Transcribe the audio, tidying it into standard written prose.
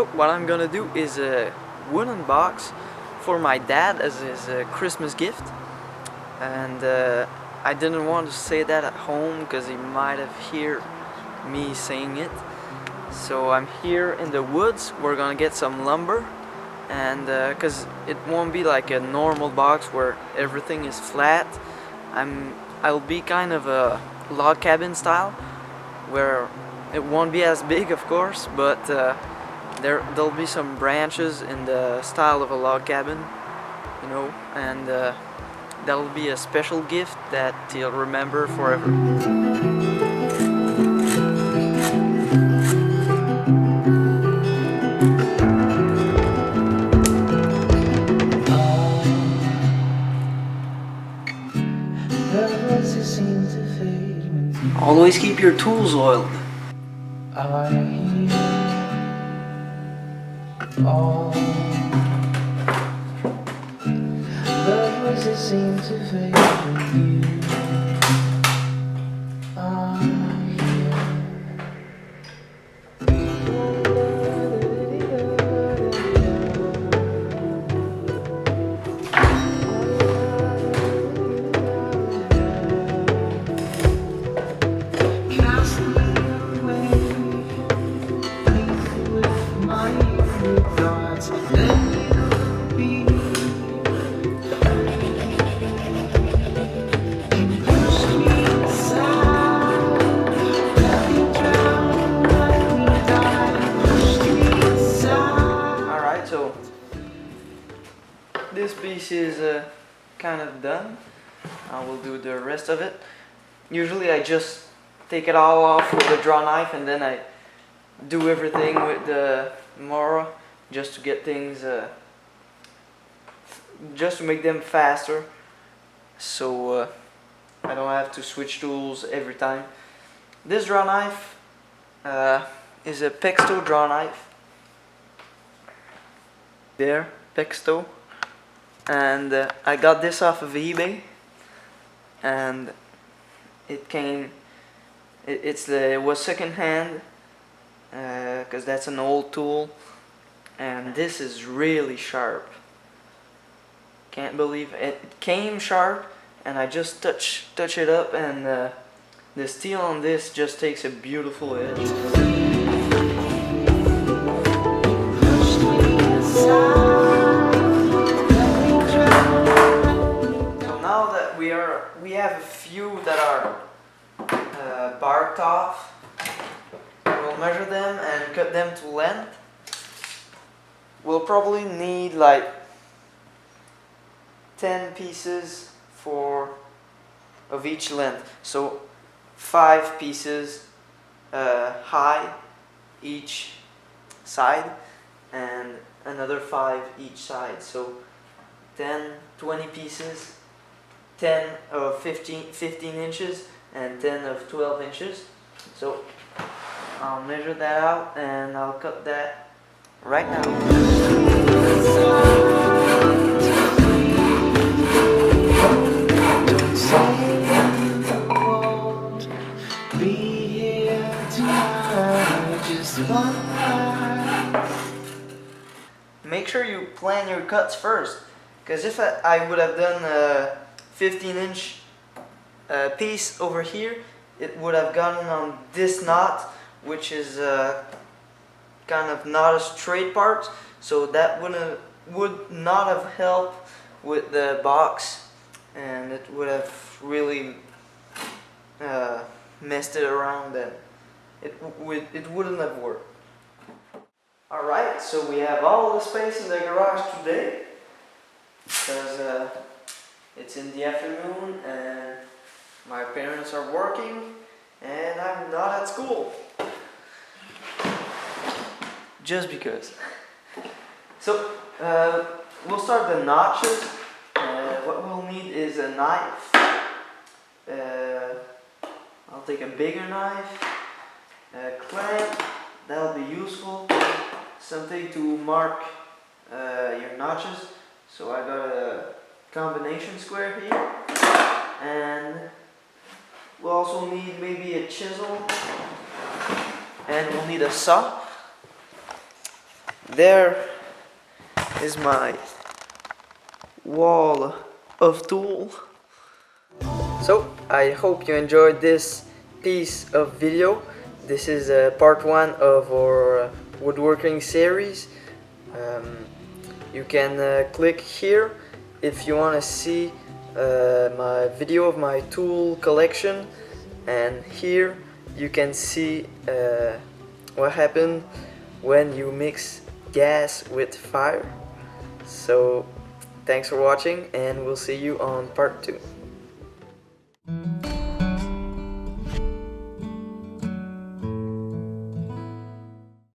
So what I'm gonna do is a wooden box for my dad as his Christmas gift, and I didn't want to say that at home because he might have heard me saying it. So I'm here in the woods. We're gonna get some lumber, and because it won't be like a normal box where everything is flat, I'll be kind of a log cabin style where it won't be as big, of course, but there'll be some branches in the style of a log cabin, you know, and that'll be a special gift that he'll remember forever. Always keep your tools oiled. I hear all the voices seem to fade with you. So this piece is kind of done. I will do the rest of it. Usually I just take it all off with a draw knife and then I do everything with the Mora just to get things, just to make them faster, so I don't have to switch tools every time. This draw knife is a Pexto draw knife. There, Pexto, and I got this off of eBay, and it was secondhand because that's an old tool, and this is really sharp. Can't believe it. It came sharp, and I just touch it up, and the steel on this just takes a beautiful edge. So now that we have a few that are barked off, we'll measure them and cut them to length. We'll probably need like 10 pieces of each length. So 5 pieces high each side and another 5 each side. So 10, 20 pieces, 10 of 15 inches and 10 of 12 inches. So I'll measure that out and I'll cut that right now. Make sure you plan your cuts first, because if I would have done a 15-inch piece over here, it would have gone on this knot, which is kind of not a straight part, so that would not have helped with the box, and it would have really messed it around, and it wouldn't have worked. Alright, so we have all the space in the garage today because it's in the afternoon and my parents are working and I'm not at school. Just because. So we'll start the notches. What we'll need is a knife. I'll take a bigger knife, a clamp, that'll be useful. Something to mark your notches. So I got a combination square here, and we'll also need maybe a chisel, and we'll need a saw. There is my wall of tool. So I hope you enjoyed this piece of video. This is part 1 of our woodworking series. You can click here if you want to see my video of my tool collection, and here you can see what happened when you mix gas with fire. So thanks for watching, and we'll see you on part 2.